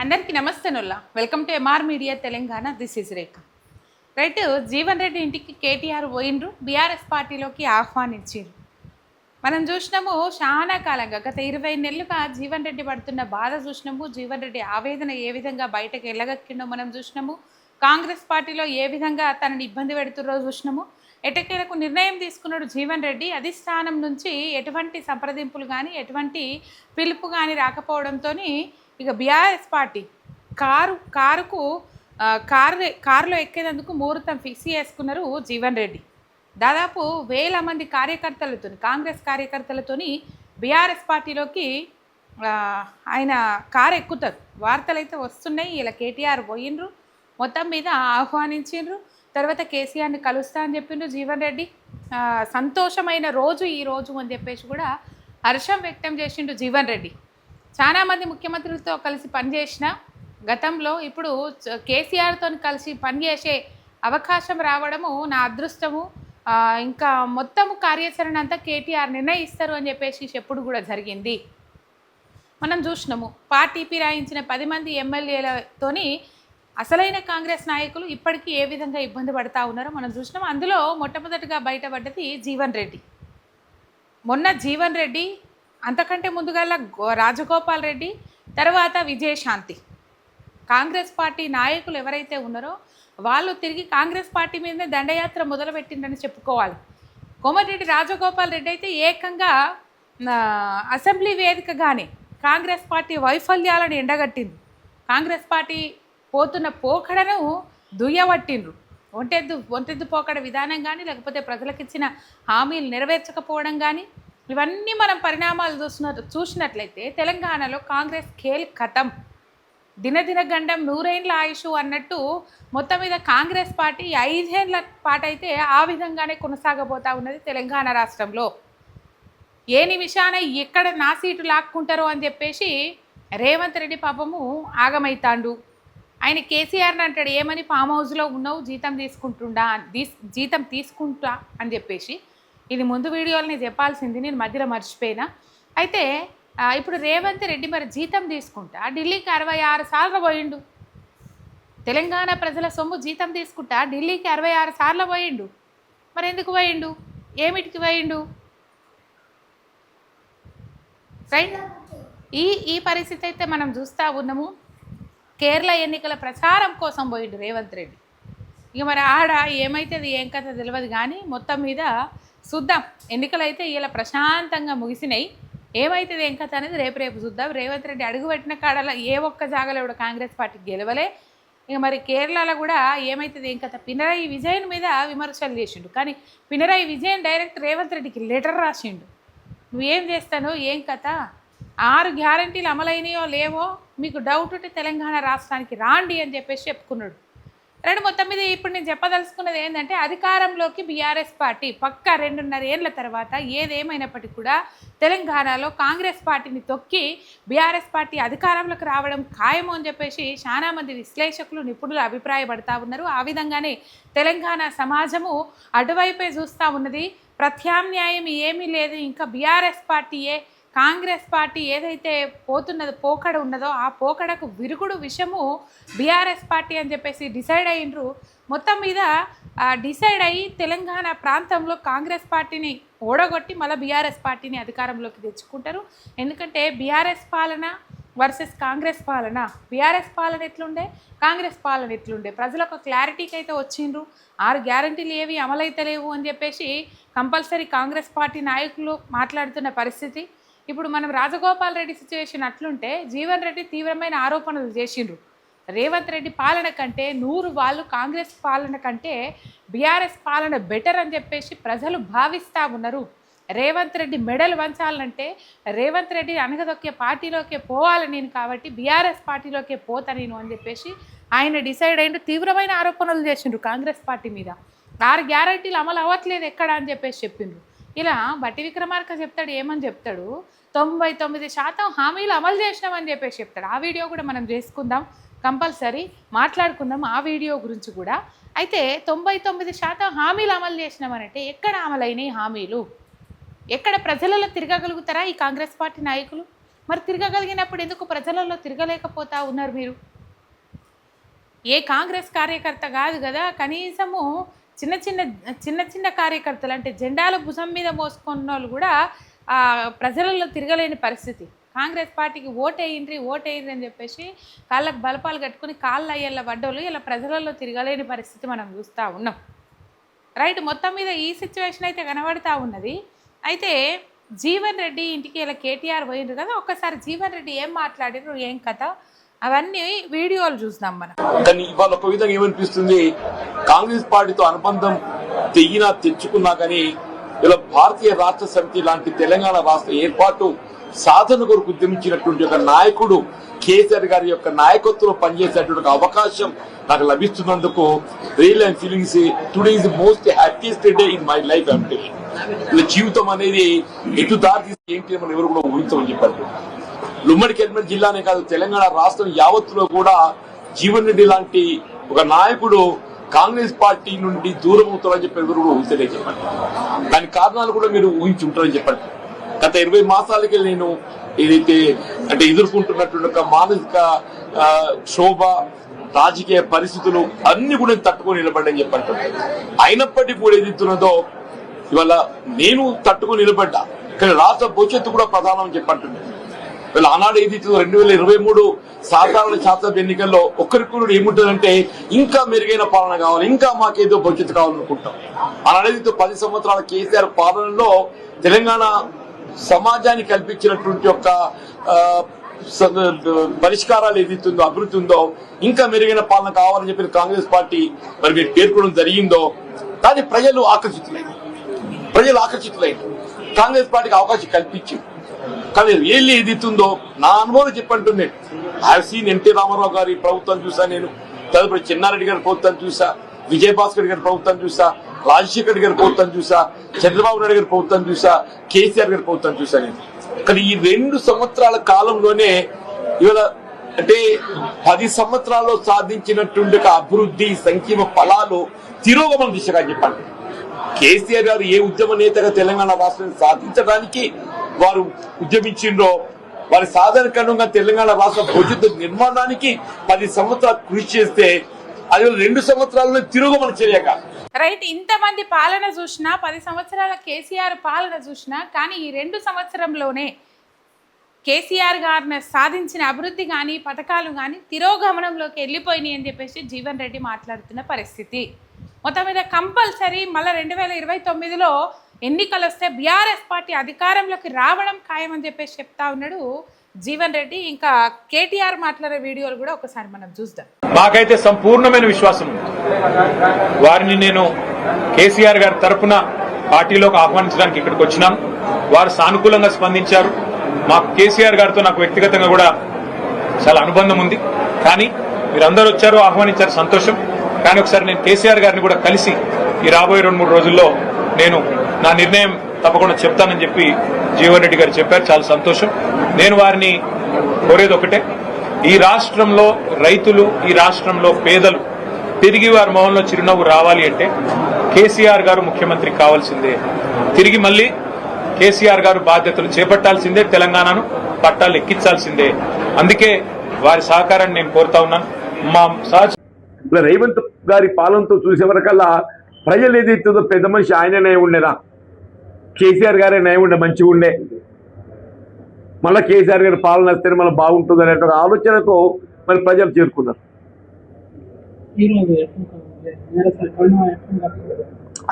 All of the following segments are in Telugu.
అందరికీ నమస్తేనుల్లా welcome to MR media Telangana. This is Rekha. Right, Jeevan Reddy ఇంటికి కేటీఆర్ పోయిండ్రు, బీఆర్ఎస్ పార్టీలోకి ఆహ్వానించారు. మనం చూసినాము చాలా కాలంగా, గత 20 నెలలుగా జీవన్ రెడ్డి పడుతున్న బాధ చూసినాము. జీవన్ రెడ్డి ఆవేదన ఏ విధంగా బయటకు వెళ్ళగక్కిండో మనం చూసినాము. కాంగ్రెస్ పార్టీలో ఏ విధంగా తనని ఇబ్బంది పెడుతుర్రో చూసినాము. ఎటకేలకు నిర్ణయం తీసుకున్నాడు జీవన్ రెడ్డి. అధిష్టానం నుంచి ఎటువంటి సంప్రదింపులు కానీ ఎటువంటి పిలుపు కానీ రాకపోవడంతో ఇక బీఆర్ఎస్ పార్టీ కారులో ఎక్కేందుకు ముహూర్తం ఫిక్స్ చేసుకున్నారు జీవన్ రెడ్డి. దాదాపు 1000 మంది కార్యకర్తలతో, కాంగ్రెస్ కార్యకర్తలతోని బీఆర్ఎస్ పార్టీలోకి ఆయన కారు ఎక్కుతారు. వార్తలు అయితే వస్తున్నాయి. ఇలా కేటీఆర్ పోయిండ్రు, మొత్తం మీద ఆహ్వానించిండ్రు. తర్వాత కేసీఆర్ని కలుస్తా అని చెప్పిండ్రు జీవన్ రెడ్డి. సంతోషమైన రోజు ఈ రోజు అని చెప్పేసి కూడా హర్షం వ్యక్తం చేసిండు జీవన్ రెడ్డి. చాలామంది ముఖ్యమంత్రులతో కలిసి పనిచేసిన గతంలో ఇప్పుడు కేసీఆర్తో కలిసి పనిచేసే అవకాశం రావడము నా అదృష్టము. ఇంకా మొత్తం కార్యాచరణ అంతా కేటీఆర్ నిర్ణయిస్తారు అని చెప్పేసి ఎప్పుడు కూడా జరిగింది. మనం చూసినాము, పార్టీ ఫిరాయించిన 10 మంది ఎమ్మెల్యేలతోని అసలైన కాంగ్రెస్ నాయకులు ఇప్పటికీ ఏ విధంగా ఇబ్బంది పడతా ఉన్నారో మనం చూసినాం. అందులో మొట్టమొదటిగా బయటపడ్డది జీవన్ రెడ్డి. మొన్న జీవన్ రెడ్డి, అంతకంటే ముందుగా రాజగోపాల్ రెడ్డి, తర్వాత విజయశాంతి. కాంగ్రెస్ పార్టీ నాయకులు ఎవరైతే ఉన్నారో వాళ్ళు తిరిగి కాంగ్రెస్ పార్టీ మీదనే దండయాత్ర మొదలుపెట్టిందని చెప్పుకోవాలి. కోమటిరెడ్డి రాజగోపాల్ రెడ్డి అయితే ఏకంగా అసెంబ్లీ వేదికగానే కాంగ్రెస్ పార్టీ వైఫల్యాలను ఎండగట్టింది. కాంగ్రెస్ పార్టీ పోతున్న పోకడను దుయ్యబట్టిండ్రు. ఒంటెద్దు పోకడ విధానం కానీ, లేకపోతే ప్రజలకు ఇచ్చిన హామీలు నెరవేర్చకపోవడం కానీ, ఇవన్నీ మనం పరిణామాలు చూసినట్లయితే తెలంగాణలో కాంగ్రెస్ ఖేల్ ఖతం. దినదిన గండం 100 ఏళ్ళ ఆయుష్ అన్నట్టు మొత్తం మీద కాంగ్రెస్ పార్టీ 5 ఏళ్ల పాటు అయితే ఆ విధంగానే కొనసాగబోతూ ఉన్నది తెలంగాణ రాష్ట్రంలో. ఏ నిమిషాన ఎక్కడ నా సీటు లాక్కుంటారో అని చెప్పేసి రేవంత్ రెడ్డి పాపము ఆగమైతాండు. ఆయన కేసీఆర్ని అంటాడు, ఏమని ఫామ్ హౌస్లో ఉన్నావు, జీతం తీసుకుంటా అని చెప్పేసి. ఇది ముందు వీడియోలో నేను చెప్పాల్సింది, నేను మధ్యలో మర్చిపోయినా. అయితే ఇప్పుడు రేవంత్ రెడ్డి మరి జీతం తీసుకుంటా ఢిల్లీకి 66 సార్లు పోయిండు. తెలంగాణ ప్రజల సొమ్ము జీతం తీసుకుంటా ఢిల్లీకి 66 సార్లు పోయిండు. మరి ఎందుకు పోయిండు, ఏమిటికి పోయిండు? రైట్, ఈ పరిస్థితి అయితే మనం చూస్తూ ఉన్నాము. కేరళ ఎన్నికల ప్రచారం కోసం పోయిండు రేవంత్ రెడ్డి. ఇక మరి ఆడ ఏమైతుంది ఏం కథ తెలియదు కానీ మొత్తం మీద చూద్దాం. ఎన్నికలు అయితే ఇలా ప్రశాంతంగా ముగిసినాయి. ఏమైతుంది ఏం కథ అనేది రేపు చూద్దాం. రేవంత్ రెడ్డి అడుగుపెట్టిన కాడలో ఏ ఒక్క జాగలో కూడా కాంగ్రెస్ పార్టీకి గెలవలే. ఇక మరి కేరళలో కూడా ఏమైతుంది ఏం కథ. పినరాయి విజయన్ మీద విమర్శలు చేసిండు, కానీ పినరాయి విజయన్ డైరెక్ట్ రేవంత్ రెడ్డికి లెటర్ రాసిండు. నువ్వేం చేస్తానో ఏం కథ, 6 గ్యారంటీలు అమలైనయో లేవో మీకు డౌట్ ఉంటే తెలంగాణ రాష్ట్రానికి రాండి అని చెప్పేసి చెప్పుకున్నాడు. మొత్తం మీద ఇప్పుడు నేను చెప్పదలుచుకున్నది ఏంటంటే, అధికారంలోకి బీఆర్ఎస్ పార్టీ పక్కా 2.5 ఏళ్ల తర్వాత ఏదేమైనప్పటికీ కూడా తెలంగాణలో కాంగ్రెస్ పార్టీని తొక్కి బీఆర్ఎస్ పార్టీ అధికారంలోకి రావడం ఖాయము అని చెప్పేసి చాలామంది విశ్లేషకులు, నిపుణులు అభిప్రాయపడతా ఉన్నారు. ఆ విధంగానే తెలంగాణ సమాజము అటువైపే చూస్తూ ఉన్నది. ప్రత్యామ్నాయం ఏమీ లేదు. ఇంకా బీఆర్ఎస్ పార్టీయే, కాంగ్రెస్ పార్టీ ఏదైతే పోకడ ఉన్నదో ఆ పోకడకు విరుగుడు విషయము బీఆర్ఎస్ పార్టీ అని చెప్పేసి డిసైడ్ అయ్యిండ్రు. మొత్తం మీద డిసైడ్ అయ్యి తెలంగాణ ప్రాంతంలో కాంగ్రెస్ పార్టీని ఓడగొట్టి మళ్ళీ బీఆర్ఎస్ పార్టీని అధికారంలోకి తెచ్చుకుంటారు. ఎందుకంటే బీఆర్ఎస్ పాలన వర్సెస్ కాంగ్రెస్ పాలన, బీఆర్ఎస్ పాలన ఎట్లుండే, కాంగ్రెస్ పాలన ఎట్లుండే, ప్రజలకు క్లారిటీకి అయితే వచ్చిండ్రు. 6 గ్యారంటీలు ఏవి అమలైతలేవు అని చెప్పేసి కంపల్సరీ కాంగ్రెస్ పార్టీ నాయకులు మాట్లాడుతున్న పరిస్థితి. ఇప్పుడు మనం రాజగోపాల్ రెడ్డి సిచ్యువేషన్ అట్లుంటే జీవన్ రెడ్డి తీవ్రమైన ఆరోపణలు చేసిండ్రు. రేవంత్ రెడ్డి పాలన కంటే 100 వాళ్ళు కాంగ్రెస్ పాలన కంటే బీఆర్ఎస్ పాలన బెటర్ అని చెప్పేసి ప్రజలు భావిస్తూ ఉన్నారు. రేవంత్ రెడ్డి మెడలు వంచాలంటే రేవంత్ రెడ్డి అనగదొక్కే పార్టీలోకే పోవాలి నేను, కాబట్టి బీఆర్ఎస్ పార్టీలోకే పోతా నేను అని చెప్పేసి ఆయన డిసైడ్ అయ్యిండు. తీవ్రమైన ఆరోపణలు చేసిండ్రు కాంగ్రెస్ పార్టీ మీద. 6 గ్యారంటీలు అమలు అవ్వట్లేదు ఎక్కడ అని చెప్పేసి చెప్పిండ్రు. ఇలా బట్టి విక్రమార్క చెప్తాడు, ఏమని చెప్తాడు, 99% హామీలు అమలు చేసినామని చెప్పేసి చెప్తాడు. ఆ వీడియో కూడా మనం చేసుకుందాం, కంపల్సరీ మాట్లాడుకుందాం ఆ వీడియో గురించి కూడా. అయితే 99% హామీలు అమలు చేసినామనంటే ఎక్కడ అమలైనవి హామీలు? ఎక్కడ ప్రజలలో తిరగగలుగుతారా ఈ కాంగ్రెస్ పార్టీ నాయకులు? మరి తిరగగలిగినప్పుడు ఎందుకు ప్రజలలో తిరగలేకపోతా ఉన్నారు మీరు? ఏ కాంగ్రెస్ కార్యకర్త కాదు కదా, కనీసము చిన్న చిన్న చిన్న చిన్న కార్యకర్తలు అంటే జెండాల భుజం మీద మోసుకున్న వాళ్ళు కూడా ప్రజలలో తిరగలేని పరిస్థితి. కాంగ్రెస్ పార్టీకి ఓటేయండి అని చెప్పేసి కాళ్ళకు బలపాలు కట్టుకుని కాళ్ళ అయ్యేళ్ళ పడ్డోళ్ళు ఇలా ప్రజలలో తిరగలేని పరిస్థితి మనం చూస్తూ ఉన్నాం. రైట్, మొత్తం మీద ఈ సిచ్యువేషన్ అయితే కనబడుతూ ఉన్నది. అయితే జీవన్ రెడ్డి ఇంటికి ఇలా కేటీఆర్ పోయిండ్రు కదా, ఒక్కసారి జీవన్ రెడ్డి ఏం మాట్లాడినారు, ఏం కథ, అవన్నీ వీడియోలు చూసినాం మనం. కానీ ఇవాళ ఒక విధంగా ఏమనిపిస్తుంది, కాంగ్రెస్ పార్టీతో అనుబంధం తెచ్చుకున్నా కానీ ఇలా భారతీయ రాష్ట్ర సమితి లాంటి తెలంగాణ రాష్ట్ర ఏర్పాటు సాధన కొరకు ఉద్యమించినటువంటి ఒక నాయకుడు కేసీఆర్ గారి యొక్క నాయకత్వంలో పనిచేసేటువంటి అవకాశం నాకు లభిస్తున్నందుకు real I'm feelings today is the most happiest day in my life. అంటే ఇలా జీవితం అనేది ఎటు దారి తీసి ఏంటి మనం ఎవరు కూడా ఊహించమని చెప్పారు. ఉమ్మడి కరీంనగర్ జిల్లానే కాదు, తెలంగాణ రాష్ట్రం యావత్తులో కూడా జీవన్ రెడ్డి లాంటి ఒక నాయకుడు కాంగ్రెస్ పార్టీ నుండి దూరం అవుతారని చెప్పి ఎవరు కూడా ఊహించలే చెప్పండి. దాని కారణాలు కూడా మీరు ఊహించి ఉంటారని చెప్పండి. గత 20 మాసాలకి నేను ఏదైతే అంటే ఎదుర్కొంటున్నటువంటి ఒక మానసిక క్షోభ, రాజకీయ పరిస్థితులు అన్ని కూడా తట్టుకొని నిలబడ్డని చెప్పంటారు. అయినప్పటికీ కూడా ఏదైతున్నదో ఇవాళ నేను తట్టుకొని నిలబడ్డా, కానీ రాష్ట్ర భవిష్యత్తు కూడా ప్రధానం చెప్పంటున్నాను. వీళ్ళ ఆనాడు ఏదైతే 2023 సాధారణ శాసనసభ ఎన్నికల్లో ఒక్కరికొకరు ఏముంటుందంటే ఇంకా మెరుగైన పాలన కావాలి, ఇంకా మాకేదో భవిష్యత్తు కావాలనుకుంటాం. ఆనాడు 10 సంవత్సరాల కేసీఆర్ పాలనలో తెలంగాణ సమాజానికి కల్పించినటువంటి యొక్క పరిష్కారాలు ఏదైతుందో, అభివృద్ధి ఉందో, ఇంకా మెరుగైన పాలన కావాలని చెప్పి కాంగ్రెస్ పార్టీ మరి మీరు పేర్కొనడం జరిగిందో దాన్ని ప్రజలు ఆకర్షితులైంది. కాంగ్రెస్ పార్టీకి అవకాశం కల్పించింది. కానీ రియల్లీ ఏదైతుందో నా అనుభవం చెప్పంటుంది. ఐ సీన్ ఎన్టీ రామారావు గారి ప్రభుత్వం చూసా, నేను తదుపరి చెన్నారెడ్డి గారి ప్రభుత్వం చూసా, విజయభాస్కర్ గారి ప్రభుత్వం చూసా, రాజశేఖర్ గారి ప్రభుత్వం చూసా, చంద్రబాబు నాయుడు గారి ప్రభుత్వం చూసా, కేసీఆర్ గారి ప్రభుత్వం చూసా నేను. కానీ ఈ 2 సంవత్సరాల కాలంలోనే ఇవాళ అంటే 10 సంవత్సరాల్లో సాధించినటువంటి అభివృద్ధి సంక్షేమ ఫలాలు తిరోగమన దిశగా చెప్పండి. కేసీఆర్ గారు ఏ ఉద్యమ నేతగా తెలంగాణ రాష్ట్రాన్ని సాధించడానికి వారు ఉద్యమించిండ్రో వారి సాధారణంగా తెలంగాణ రాష్ట్ర భవిష్యత్తు నిర్మాణానికి 10 సంవత్సరాలు కృషి చేస్తే అది 2 సంవత్సరాల్లో తిరోగమన చర్యగా. రైట్, ఇంతమంది పాలన చూసినా, 10 సంవత్సరాల కేసీఆర్ పాలన చూసినా, కానీ ఈ 2 సంవత్సరంలోనే కేసీఆర్ గారిని సాధించిన అభివృద్ధి కానీ పథకాలు కానీ తిరోగమనంలోకి వెళ్ళిపోయినాయి అని చెప్పేసి జీవన్ రెడ్డి మాట్లాడుతున్న పరిస్థితి. మొత్తం మీద కంపల్సరీ మళ్ళీ 2029లో ఎన్నికలు వస్తే బీఆర్ఎస్ పార్టీ అధికారంలోకి రావడం ఖాయమని చెప్పేసి చెప్తా ఉన్నాడు జీవన్ రెడ్డి. ఇంకా కేటీఆర్ మాట్లాడే వీడియోలు కూడా ఒకసారి మనం చూద్దాం. మాకైతే సంపూర్ణమైన విశ్వాసం ఉంది. వారిని నేను కేసీఆర్ గారి తరఫున పార్టీలోకి ఆహ్వానించడానికి ఇక్కడికి వచ్చినాం. వారు సానుకూలంగా స్పందించారు. మాకు కేసీఆర్ గారితో నాకు వ్యక్తిగతంగా కూడా చాలా అనుబంధం ఉంది. కానీ మీరందరూ వచ్చారు, ఆహ్వానించారు, సంతోషం. కానీ ఒకసారి నేను కేసీఆర్ గారిని కూడా కలిసి ఈ రాబోయే 2-3 రోజుల్లో నేను నా నిర్ణయం తప్పకుండా చెప్తానని చెప్పి జీవన్ రెడ్డి గారు చెప్పారు. చాలా సంతోషం. నేను వారిని కోరేది ఒకటే, ఈ రాష్ట్రంలో రైతులు, ఈ రాష్ట్రంలో పేదలు తిరిగి వారి మొహంలో చిరునవ్వు రావాలి అంటే కేసీఆర్ గారు ముఖ్యమంత్రి కావాల్సిందే. తిరిగి మళ్ళీ కేసీఆర్ గారు బాధ్యతలు చేపట్టాల్సిందే, తెలంగాణను పట్టాలు ఎక్కించాల్సిందే. అందుకే వారి సహకారాన్ని నేను కోరుతా ఉన్నాను. మా రేవంత్ గారి పాలనతో చూసే వరకల్లా ప్రజలు ఏదైతుందో పెద్ద మనిషి ఆయన నయం ఉండేనా, కేసీఆర్ గారే నయం ఉండే, మంచిగా ఉండే, మళ్ళీ కేసీఆర్ గారి పాలన వస్తేనే మనం బాగుంటుంది అనే ఆలోచనతో మరి ప్రజలు చేరుకున్నారు.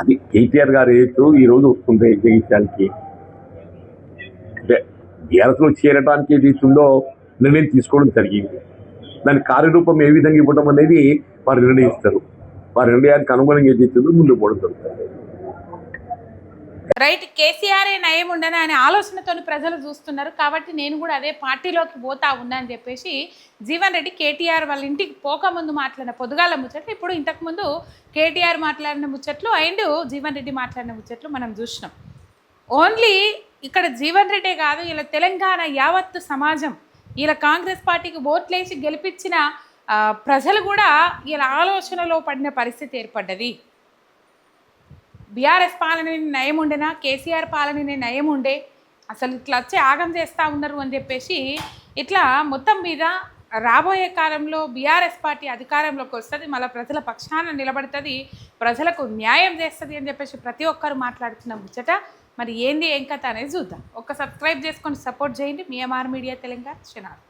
అది కేసీఆర్ గారు ఏదో ఈ రోజు వస్తుంటే జగిత్యాలకి అంటే బీఆర్ఎస్లో చేరడానికి ఏదైతుందో నిర్ణయం తీసుకోవడం జరిగింది. దాని కార్యరూపం ఏ విధంగా ఇవ్వడం అనేది వారు నిర్ణయిస్తారు. వారి నిర్ణయానికి అనుగుణంగా ఏదైతుందో ముందు పోవడం జరుగుతుంది. రైట్, కేసీఆర్ నయం ఉండని అనే ఆలోచనతో ప్రజలు చూస్తున్నారు. కాబట్టి నేను కూడా అదే పార్టీలోకి పోతా ఉన్నా అని చెప్పేసి జీవన్ రెడ్డి కేటీఆర్ వాళ్ళ ఇంటికి పోకముందు మాట్లాడిన పొద్దుగాల ముచ్చట్లు, ఇప్పుడు ఇంతకుముందు కేటీఆర్ మాట్లాడిన ముచ్చట్లు అండ్ జీవన్ రెడ్డి మాట్లాడిన ముచ్చట్లు మనం చూసినాం. ఓన్లీ ఇక్కడ జీవన్ రెడ్డే కాదు, ఇలా తెలంగాణ యావత్తు సమాజం, ఇలా కాంగ్రెస్ పార్టీకి ఓట్లేసి గెలిపించిన ప్రజలు కూడా ఇలా ఆలోచనలో పడిన పరిస్థితి ఏర్పడ్డది. బీఆర్ఎస్ పాలనని నయం ఉండేనా, కేసీఆర్ పాలనని నయం ఉండే, అసలు ఇట్లా వచ్చి ఆగం చేస్తూ ఉన్నారు అని చెప్పేసి ఇట్లా మొత్తం మీద రాబోయే కాలంలో బీఆర్ఎస్ పార్టీ అధికారంలోకి వస్తుంది, మళ్ళీ ప్రజల పక్షాన నిలబడుతుంది, ప్రజలకు న్యాయం చేస్తుంది అని చెప్పేసి ప్రతి ఒక్కరు మాట్లాడుతున్న ముచ్చట. మరి ఏంది ఏం కథ అనేది చూద్దాం. ఒక్క సబ్స్క్రైబ్ చేసుకొని సపోర్ట్ చేయండి. మీ ఎంఆర్ మీడియా తెలంగాణ ఛానల్.